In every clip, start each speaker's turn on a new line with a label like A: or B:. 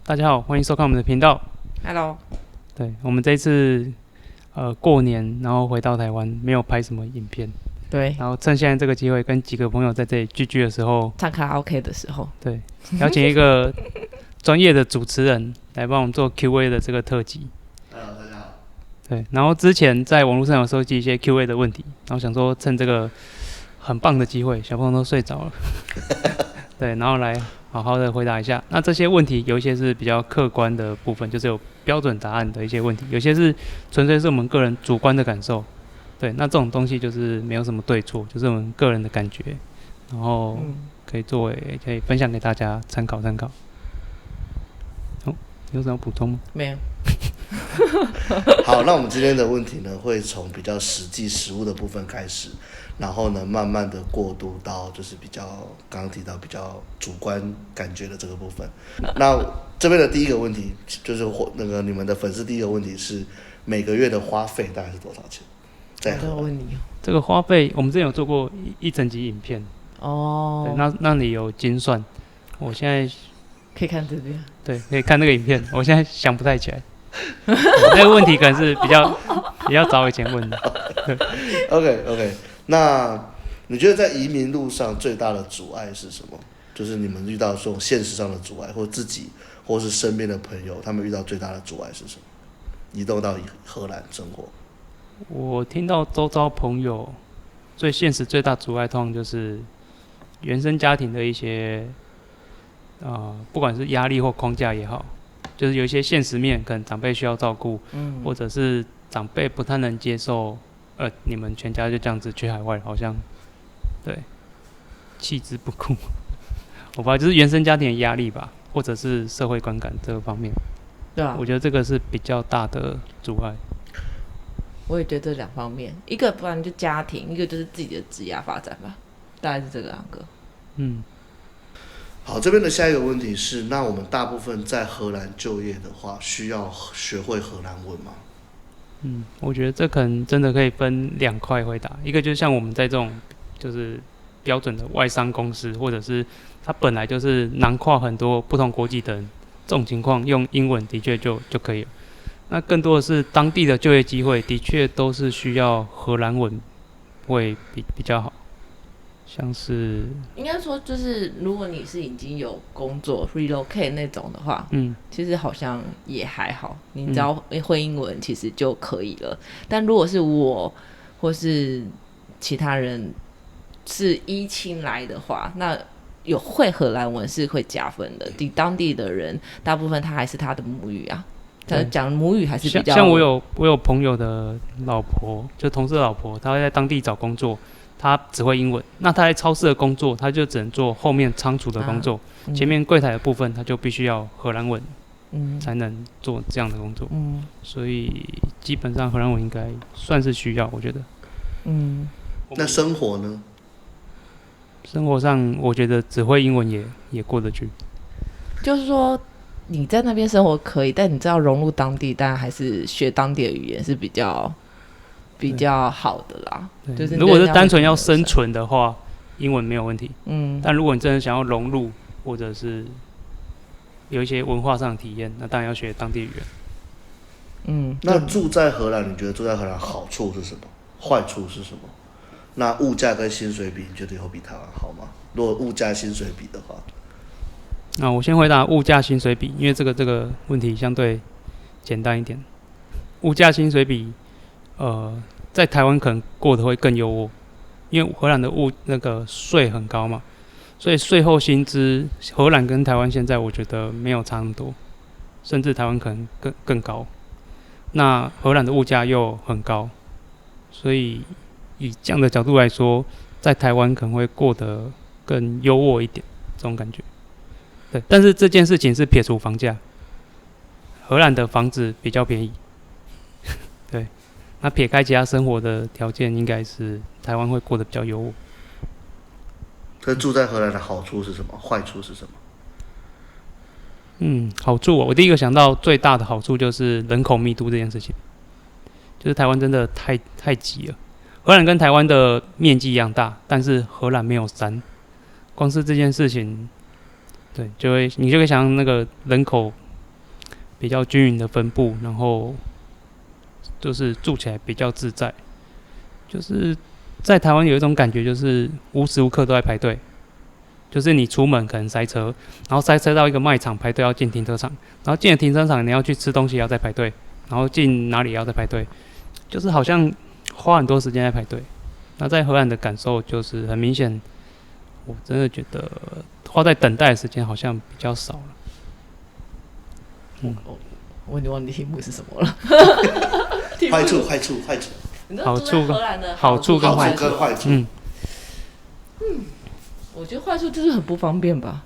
A: 大家好，欢迎收看我们的频道。
B: Hello，
A: 对，我们这一次过年，然后回到台湾，没有拍什么影片，
B: 对，
A: 然后趁现在这个机会，跟几个朋友在这里聚的时候，
B: 唱卡拉 OK 的时候，
A: 对，邀请一个专业的主持人来帮我们做 Q&A 的这个特辑。
C: Hello，大家好。
A: 对，然后之前在网络上有收集一些 Q&A 的问题，然后想说趁这个很棒的机会，小朋友都睡着了，对，然后来好好的回答一下。那这些问题有一些是比较客观的部分，就是有标准答案的一些问题，有些是纯粹是我们个人主观的感受。对，那这种东西就是没有什么对错，就是我们个人的感觉，然后可以分享给大家参考参考。有什么补充吗？
B: 没有。
C: 好，那我们今天的问题呢，会从比较实际实务的部分开始，然后呢，慢慢的过渡到就是比较刚刚提到比较主观感觉的这个部分。那这边的第一个问题就是那个你们的粉丝第一个问题是每个月的花费大概是多少钱？在荷兰。
A: 这个花费我们之前有做过一整集影片哦，对，那里有精算，我现在
B: 可以看这边，
A: 对，可以看那个影片，我现在想不太起来。那个问题可能是比较早以前问的。
C: OK， 那你觉得在移民路上最大的阻碍是什么？就是你们遇到这种现实上的阻碍，或自己或是身边的朋友，他们遇到最大的阻碍是什么？移动到荷兰生活。
A: 我听到周遭朋友最现实最大阻碍，通常就是原生家庭的一些不管是压力或框架也好，就是有一些现实面，可能长辈需要照顾，或者是长辈不太能接受，你们全家就这样子去海外，好像对弃之不顾。我不知道，就是原生家庭的压力吧，或者是社会观感这个方面，
B: 对啊，
A: 我觉得这个是比较大的阻碍。
B: 我也觉得这两方面，一个不然就家庭，一个就是自己的职业发展吧，大概是这个两个。
C: 好，这边的下一个问题是，那我们大部分在荷兰就业的话，需要学会荷兰文吗？
A: 我觉得这可能真的可以分两块回答，一个就像我们在这种就是标准的外商公司，或者是它本来就是囊括很多不同国籍的人，这种情况用英文的确就可以了。那更多的是当地的就业机会，的确都是需要荷兰文会比较好。像是
B: 应该说，就是如果你是已经有工作 relocate 那种的话，其实好像也还好，你只要会英文其实就可以了。但如果是我或是其他人是依亲来的话，那有会荷兰文是会加分的。当地的人大部分他还是他的母语啊，他讲母语还是比较
A: 像我有朋友的老婆，就同事的老婆，她会在当地找工作。他只会英文，那他在超市的工作，他就只能做后面仓储的工作，前面柜台的部分他就必须要荷兰文，才能做这样的工作。所以基本上荷兰文应该算是需要，我觉得。
C: 那生活呢？
A: 生活上我觉得只会英文也过得去。
B: 就是说你在那边生活可以，但你知道融入当地，当然还是学当地的语言是比较好的啦。就是
A: 如果是单纯要生存的话，英文没有问题。但如果你真的想要融入，或者是有一些文化上的体验，那当然要学当地语言。
C: 那住在荷兰，你觉得住在荷兰好处是什么？坏处是什么？那物价跟薪水比，你觉得有比台湾好吗？如果物价薪水比的话，
A: 那我先回答物价薪水比，因为这个问题相对简单一点。物价薪水比，在台湾可能过得会更优渥，因为荷兰的那个税很高嘛，所以税后薪资荷兰跟台湾现在我觉得没有差那么多，甚至台湾可能更高。那荷兰的物价又很高，所以以这样的角度来说，在台湾可能会过得更优渥一点，这种感觉。对，但是这件事情是撇除房价，荷兰的房子比较便宜。对。那撇开其他生活的条件，应该是台湾会过得比较优渥。
C: 可住在荷兰的好处是什么？坏处是什么？
A: 好处我第一个想到最大的好处就是人口密度这件事情，就是台湾真的太挤了。荷兰跟台湾的面积一样大，但是荷兰没有山，光是这件事情，对，你就会想那个人口比较均匀的分布，然后就是住起来比较自在。就是在台湾有一种感觉，就是无时无刻都在排队。就是你出门可能塞车，然后塞车到一个卖场排队要进停车场，然后进了停车场你要去吃东西也要再排队，然后进哪里也要再排队，就是好像花很多时间在排队。那在荷兰的感受就是很明显，我真的觉得花在等待的时间好像比较少了。
B: 我已经忘记题目是什么了。
C: 坏处。
A: 好处
B: 荷兰的
C: 好处
B: 跟坏
C: 处。
B: 我觉得坏处就是很不方便吧。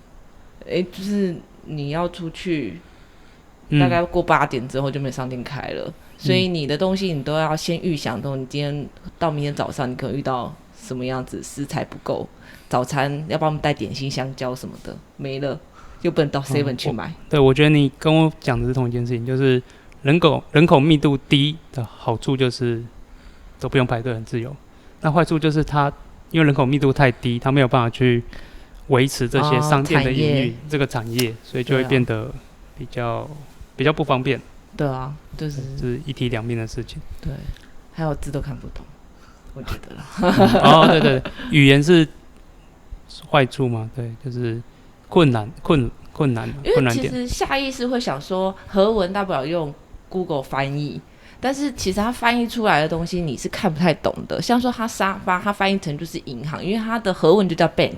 B: 就是你要出去，大概过8点之后就没商店开了，所以你的东西你都要先预想到，你今天到明天早上你可能遇到什么样子，食材不够，早餐要帮我们带点心、香蕉什么的没了，又不能到 7 去买。
A: 对，我觉得你跟我讲的是同一件事情，就是人口密度低的好处就是都不用排队，很自由。那坏处就是它因为人口密度太低，它没有办法去维持这些商店的营运，这个产业，所以就会变得比较不方便。
B: 对啊，就是
A: 一体两面的事情。
B: 对，还有字都看不懂，我觉得啦。
A: 对，语言是坏处嘛？对，就是困难
B: 因为其实下意识会想说，荷文大不了用 Google 翻译。但是其实它翻译出来的东西你是看不太懂的，像说它沙发，它翻译成就是银行，因为它的荷文就叫 bank，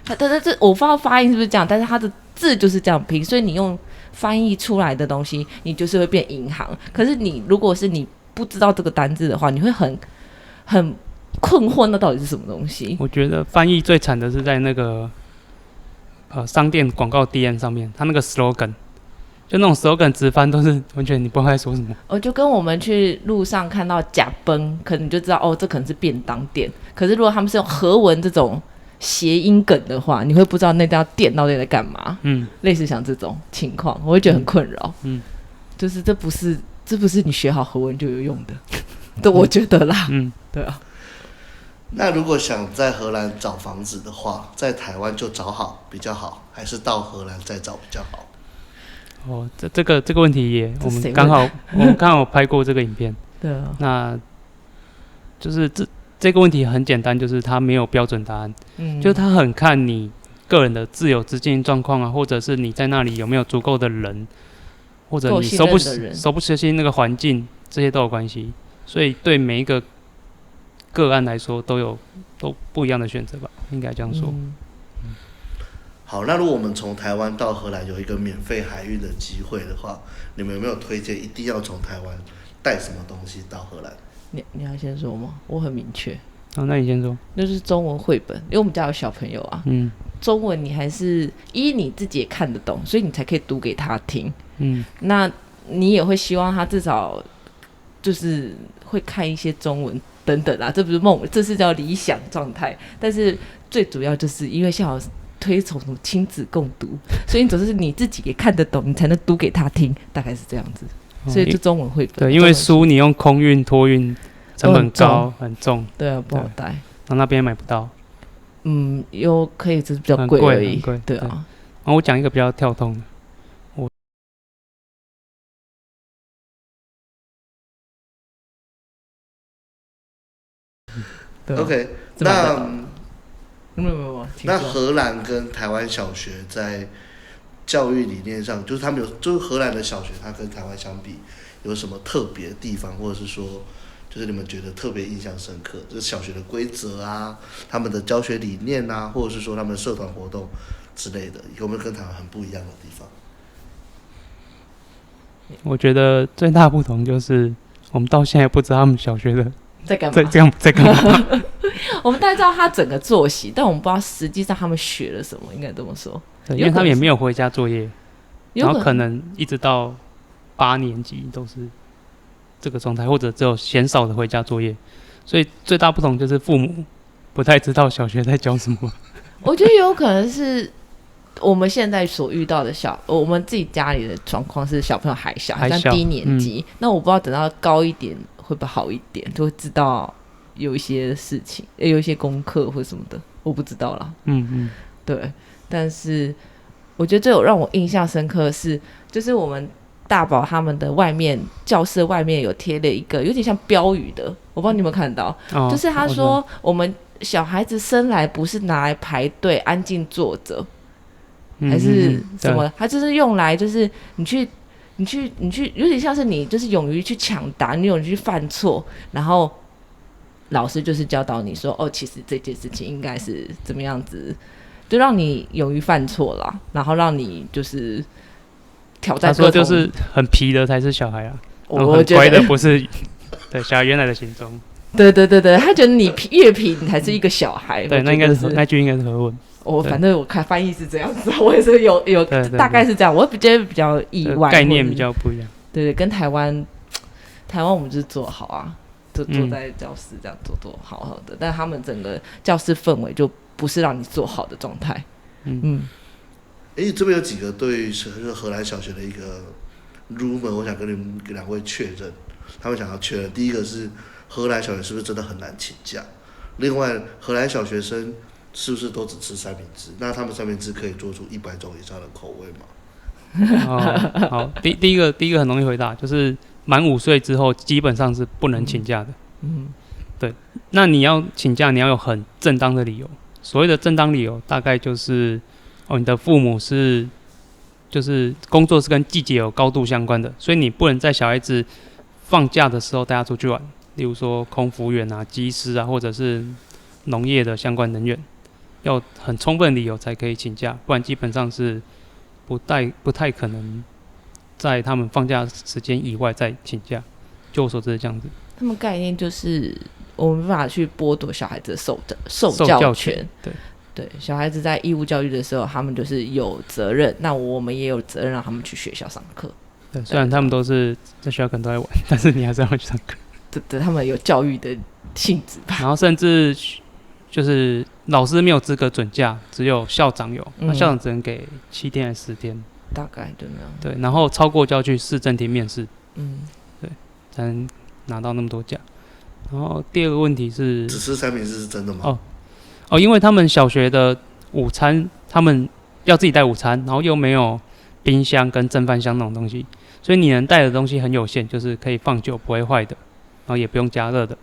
B: 这我不知道发音是不是这样，但是它的字就是这样拼，所以你用翻译出来的东西，你就是会变银行。可是你如果是你不知道这个单字的话，你会很困惑，那到底是什么东西？
A: 我觉得翻译最惨的是在那个商店广告 DM 上面，它那个 slogan。就那种slogan直翻都是完全你不知道在说什么。
B: 就跟我们去路上看到假崩，可能你就知道这可能是便当店。可是如果他们是用荷文这种谐音梗的话，你会不知道那家店到底在干嘛。类似像这种情况，我会觉得很困扰。就是这不是你学好荷文就有用的，对，我觉得啦。对啊。
C: 那如果想在荷兰找房子的话，在台湾就找好比较好，还是到荷兰再找比较好？
A: 这个问题我们刚好拍过这个影片。
B: 对啊。
A: 那就是这个问题很简单，就是它没有标准答案。就是它很看你个人的自由资金状况啊，或者是你在那里有没有足够的人，或者你熟不熟悉那个环境，这些都有关系。所以对每一个个案来说，都不一样的选择吧，应该这样说。
C: 好，那如果我们从台湾到荷兰有一个免费海运的机会的话，你们有没有推荐一定要从台湾带什么东西到荷兰？
B: 你要先说吗？我很明确。
A: 那你先说。
B: 就是中文绘本，因为我们家有小朋友啊。中文你还是你自己也看得懂，所以你才可以读给他听。那你也会希望他至少就是会看一些中文等等啊，这不是梦，这是叫理想状态。但是最主要就是因为像好推崇什么亲子共读，所以你总是你自己也看得懂，你才能读给他听，大概是这样子。所以就中文绘本。
A: 对，因为书你用空运、托运成本高，很重。
B: 对啊，不好带。然
A: 后那边买不到。
B: 又可以，只是比较贵而已。对啊。
A: 然后我讲一个比较跳痛的。
C: OK， 那荷兰跟台湾小学在教育理念上，就是他们就是荷兰的小学，它跟台湾相比有什么特别的地方，或者是说，就是你们觉得特别印象深刻，就是小学的规则啊，他们的教学理念啊，或者是说他们社团活动之类的，有没有跟台湾很不一样的地方？
A: 我觉得最大不同就是我们到现在不知道他们小学的
B: 在干嘛，
A: 在干嘛。
B: 我们大概知道他整个作息，但我们不知道实际上他们学了什么，应该这么说。
A: 对，因为他们也没有回家作业，然后可能一直到8年级都是这个状态，或者只有鲜少的回家作业。所以最大不同就是父母不太知道小学在教什么。
B: 我觉得有可能是我们现在所遇到的我们自己家里的状况是小朋友还小，像低年级。那我不知道等到高一点会不会好一点，就会知道有一些事情，有一些功课或什么的，我不知道啦。对。但是我觉得最有让我印象深刻的是，就是我们大宝他们的外面教室外面有贴了一个有点像标语的，我不知道你有没有看到，就是他说我们小孩子生来不是拿来排队安静坐着，还是什么？他就是用来就是你去，有点像是你就是勇于去抢答，你勇于去犯错，然后老师就是教导你说，其实这件事情应该是怎么样子，就让你勇于犯错啦，然后让你就是挑战。他
A: 说就是很皮的才是小孩啊，
B: 我觉得
A: 很乖的不是对小孩原来的形状。
B: 对，他觉得你越皮，你才是一个小孩。
A: 对，那应该是那句应该是和文。
B: 反正我看翻译是这样子，我也是有大概是这样，我觉得比较意外，
A: 概念比较不一样。
B: 对，跟台湾我们就是做好啊，就坐在教室这样做好好的，但他们整个教室氛围就不是让你做好的状态。
C: 这边有几个对荷兰小学的一个 rumor， 我想跟你们两位确认，他们想要确认，第一个是荷兰小学是不是真的很难请假？另外，荷兰小学生是不是都只吃三明治？那他们三明治可以做出100种以上的口味吗？
A: 好，第一个很容易回答，就是满5岁之后基本上是不能请假的。对。那你要请假，你要有很正当的理由。所谓的正当理由，大概就是你的父母就是工作是跟季节有高度相关的，所以你不能在小孩子放假的时候带他出去玩，例如说空服员啊、机师啊，或者是农业的相关人员。要很充分的理由才可以请假，不然基本上是不太可能在他们放假时间以外再请假。就我所知是这样子。
B: 他们概念就是我们没办法去剥夺小孩子的受教权。对，小孩子在义务教育的时候，他们就是有责任，那我们也有责任让他们去学校上课。
A: 对，虽然他们都是在学校可能都在玩，但是你还是要去上课。
B: 对，他们有教育的性质吧。
A: 然后甚至就是老师没有资格准假，只有校长有，那校长只能给7天还是10天，
B: 大概就那样。
A: 对，然后超过就要去市政厅面试，对，才能拿到那么多假。然后第二个问题是，
C: 只吃三明治是真的吗？
A: 因为他们小学的午餐，他们要自己带午餐，然后又没有冰箱跟蒸饭箱那种东西，所以你能带的东西很有限，就是可以放久不会坏的，然后也不用加热的。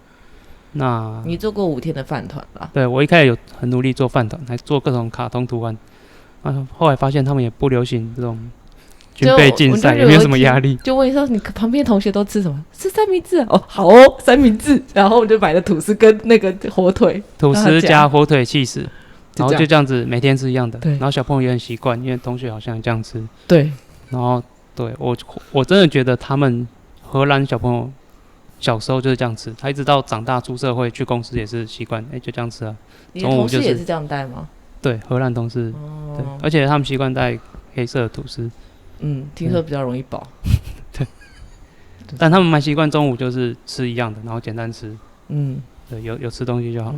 A: 那
B: 你做过5天的饭团吧？
A: 对，我一开始有很努力做饭团，还做各种卡通图案。后来发现他们也不流行这种军备竞赛，也没有什么压力。
B: 就问说你旁边同学都吃什么？吃三明治啊？好哦，三明治。然后我就买了吐司跟那个火腿，
A: 吐司加火腿起司，然后就这样子每天吃一样的。然后小朋友也很习惯，因为同学好像也这样吃。
B: 对。
A: 然后对我真的觉得他们荷兰小朋友小时候就是这样吃，他一直到长大出社会去公司也是习惯，就这样吃啊。
B: 你的同事也是这样带吗？
A: 对，荷兰同事，对，而且他们习惯带黑色的吐司。
B: 听说比较容易饱。
A: 对，但他们蛮习惯中午就是吃一样的，然后简单吃。对，有吃东西就好。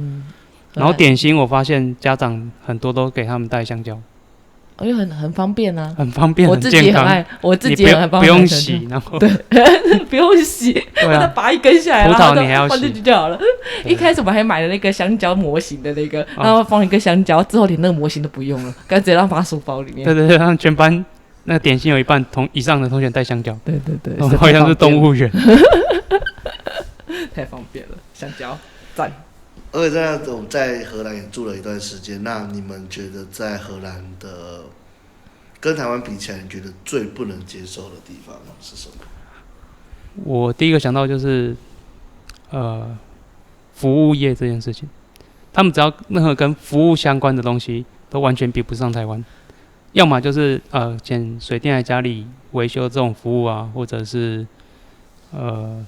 A: 然后点心我发现家长很多都给他们带香蕉。
B: 因为很方便啊，
A: 很方便，
B: 我自己很爱，我自己很
A: 不用洗，然后
B: 对，不用洗，我再拔一根下来，
A: 葡萄你还要洗，
B: 放进去就好了。一开始我们还买了那个香蕉模型的那个，然后放一个香蕉，之后连那个模型都不用了，干脆让放书包里面。
A: 对，让全班那个点心有一半以上的同学带香蕉。
B: 对，
A: 好像是动物园，
B: 太方便了，香蕉赞。
C: 而且我们在荷兰也住了一段时间，那你们觉得在荷兰的跟台湾比起来，你觉得最不能接受的地方是什么？
A: 我第一个想到就是服务业这件事情，他们只要任何跟服务相关的东西都完全比不上台湾，要么就是捡水电来家里维修这种服务啊，或者是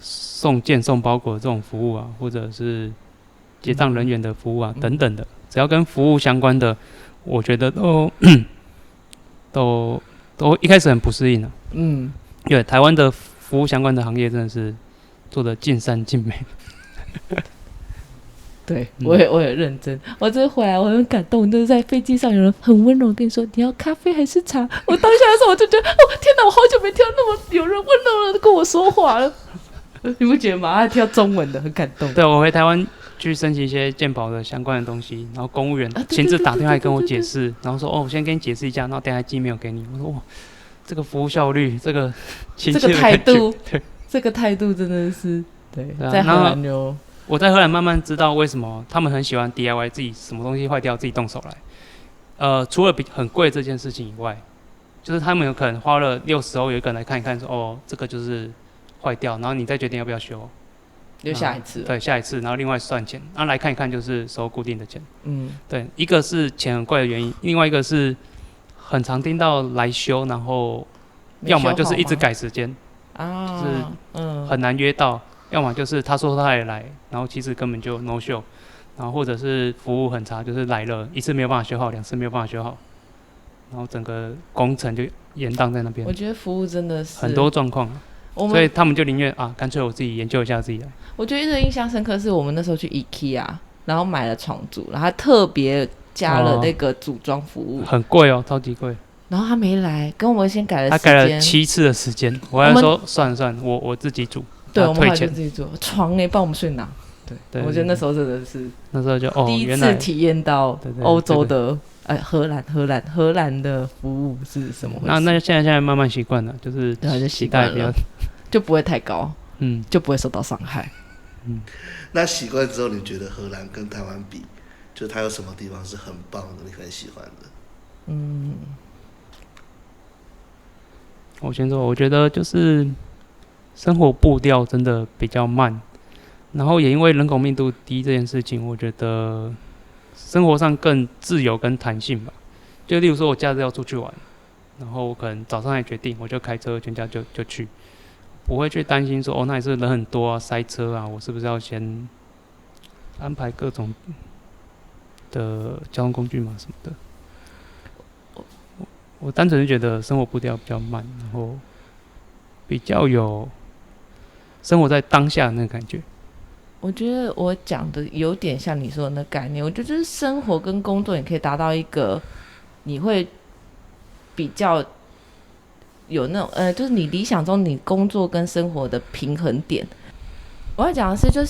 A: 送包裹这种服务啊，或者是结账人员的服务啊，等等的，只要跟服务相关的，我觉得都一开始很不适应啊。对，台湾的服务相关的行业真的是做得尽善尽美。
B: 对，我也认真。我这回来我很感动，就是在飞机上有人很温柔跟你说你要咖啡还是茶。我当下的时候我就觉得天哪，我好久没听到那么有人温柔的跟我说话了。你不觉得吗？他听到中文的很感动。
A: 对，我回台湾去申请一些健保的相关的东西，然后公务员亲自打电话跟我解释，然后说我先跟你解释一下，然后等下寄没有给你。我说这个服务效率，这个
B: 态度，
A: 对，
B: 这个态度真的是对，
A: 啊、
B: 在荷兰就
A: 我在荷兰慢慢知道为什么他们很喜欢 DIY 自己什么东西坏掉自己动手来。除了很贵这件事情以外，就是他们有可能花了60欧，有一个人来看一看说，哦，这个就是坏掉，然后你再决定要不要修。
B: 就下一次，
A: 对，下一次，然后另外算钱，然后来看一看就是收固定的钱。
B: 嗯，
A: 对，一个是钱很贵的原因，另外一个是很常听到来修，然后要么就是一直改时间，就是很难约到，要么就是他说他也来，然后其实根本就 no show， 然后或者是服务很差，就是来了一次没有办法修好，2次没有办法修好，然后整个工程就延宕在那边。
B: 我觉得服务真的是
A: 很多状况。所以他们就宁愿干脆我自己研究一下自己来。
B: 我觉得一直印象深刻是我们那时候去 IKEA， 然后买了床组，然后他特别加了那个组装服务，
A: 很贵哦，超级贵。
B: 然后他没来，跟我们先改了时间，
A: 他改了7次的时间。我还说算了算了，我自己煮。
B: 对，我们还是自己煮床帮我们睡哪？对，我觉得那时候真的是
A: 那时候就
B: 第一次体验到欧洲的荷兰的服务是什么回事？
A: 那现在慢慢习惯了，就是
B: 期待比较就不会太高，就不会受到伤害。
C: 那习惯之后，你觉得荷兰跟台湾比，就它有什么地方是很棒的，你很喜欢的？
A: 我先说，我觉得就是生活步调真的比较慢，然后也因为人口密度低这件事情，我觉得生活上更自由跟弹性吧。就例如说，我假日要出去玩，然后我可能早上还决定，我就开车全家就去，不会去担心说那里是人很多啊，塞车啊，我是不是要先安排各种的交通工具嘛什么的。我单纯是觉得生活步调比较慢，然后比较有生活在当下的那个感觉。
B: 我觉得我讲的有点像你说的那概念，我觉得就是生活跟工作你可以达到一个你会比较有那种就是你理想中你工作跟生活的平衡点。我要讲的是就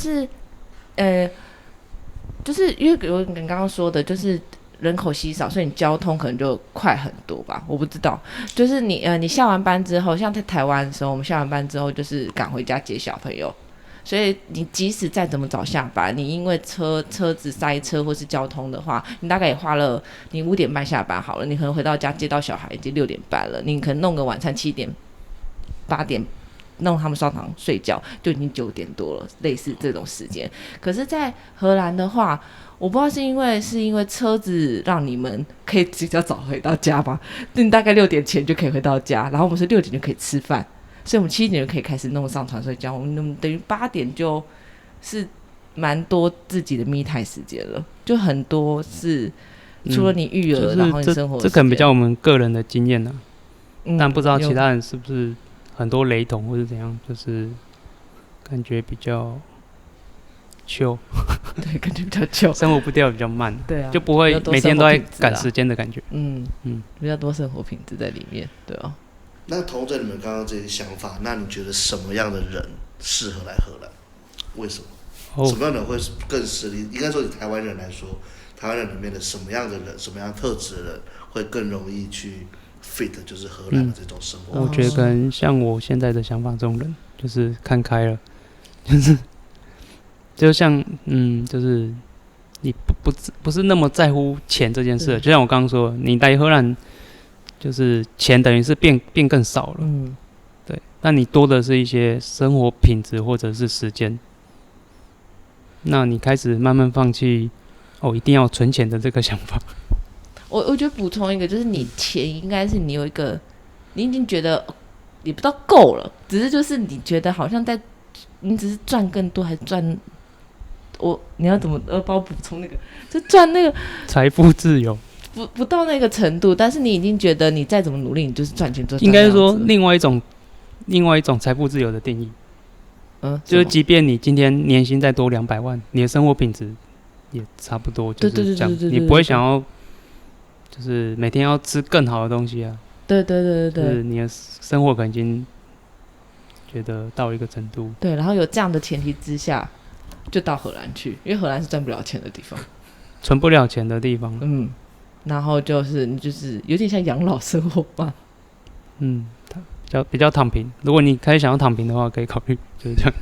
B: 是因为我刚刚说的就是人口稀少，所以你交通可能就快很多吧，我不知道。就是你下完班之后，像在台湾的时候，我们下完班之后就是赶回家接小朋友，所以你即使再怎么早下班，你因为车子塞车或是交通的话，你大概也花了你5点半下班好了，你可能回到家接到小孩已经6点半了，你可能弄个晚餐7点8点弄他们上床睡觉就已经9点多了，类似这种时间。可是在荷兰的话，我不知道是因为车子让你们可以比较早回到家吧，你大概6点前就可以回到家，然后我们是6点就可以吃饭，所以我们7点就可以开始弄上床睡觉，我们等于8点就是蛮多自己的me time时间了，就很多是除了你育儿，然后你生活的时间，
A: 这可能比较我们个人的经验啊，但不知道其他人是不是很多雷同或是怎样，就是感觉比较chill，
B: 对，感觉比较chill，
A: 生活步调比较慢，
B: 对啊，
A: 就不会每天都在赶时间的感觉，
B: 比较多生活品质在里面，对啊。
C: 那同着你们刚刚这些想法，那你觉得什么样的人适合来荷兰？为什么？什么样的人会更适合？应该说以台湾人来说，台湾人里面的什么样的人，什么样特质的人会更容易去 fit 就是荷兰的这种生活？
A: 我觉得可能像我现在的想法这种人，就是看开了，就像就是你不是那么在乎钱这件事，就像我刚刚说，你来荷兰就是钱等于是变更少了，对，那你多的是一些生活品质或者是时间，那你开始慢慢放弃一定要存钱的这个想法。
B: 我觉得补充一个，就是你钱应该是你有一个，你已经觉得也不到够了，只是就是你觉得好像你只是赚更多，还是赚你要怎么帮我补充那个，就赚那个
A: 财富自由。
B: 不到那个程度，但是你已经觉得你再怎么努力，你就是赚钱
A: 应该说另外一种财富自由的定义，就是即便你今天年薪再多200万，你的生活品质也差不多就是这样，你不会想要就是每天要吃更好的东西啊。
B: 对，
A: 就是你的生活可能已经觉得到一个程度。
B: 对，然后有这样的前提之下，就到荷兰去，因为荷兰是赚不了钱的地方，
A: 存不了钱的地方。
B: 然后就是你就是有点像养老生活吧。
A: 比较躺平。如果你开始想要躺平的话，可以考虑就是这样。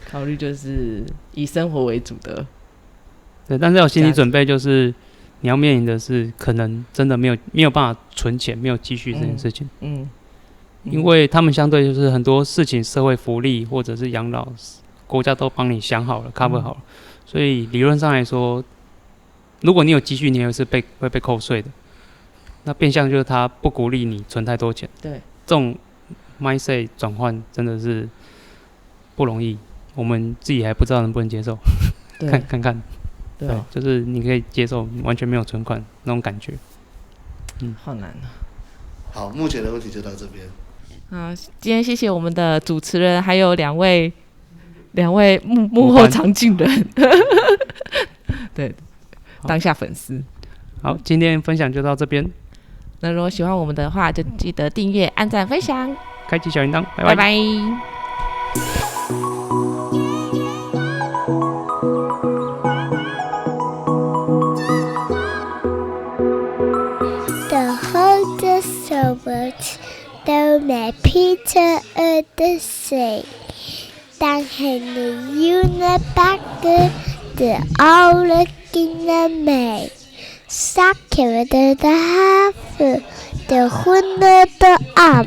B: 考虑就是以生活为主的。
A: 对，但是有心理准备，就是你要面临的是可能真的没有办法存钱，没有积蓄这件事情。因为他们相对就是很多事情，社会福利或者是养老，国家都帮你想好了，cover 好了，所以理论上来说，如果你有积蓄，你也是会被扣税的。那变相就是他不鼓励你存太多钱。
B: 对，
A: 这种 mindset 转换真的是不容易，我们自己还不知道能不能接受。看看。对，就是你可以接受完全没有存款那种感觉。
B: 好难啊。
C: 好，目前的问题就到这边。
B: 今天谢谢我们的主持人，还有两位幕后常进人，对，当下粉丝。
A: 好，今天分享就到这边。
B: 那如果喜欢我们的话，就记得订阅、按赞、分享，
A: 开启小铃铛，
B: 拜拜。
D: So much down at Peter of the Sea. Dan henne juna bakke, de alle kinna meg. Sakke ved det havet, det hunde og am.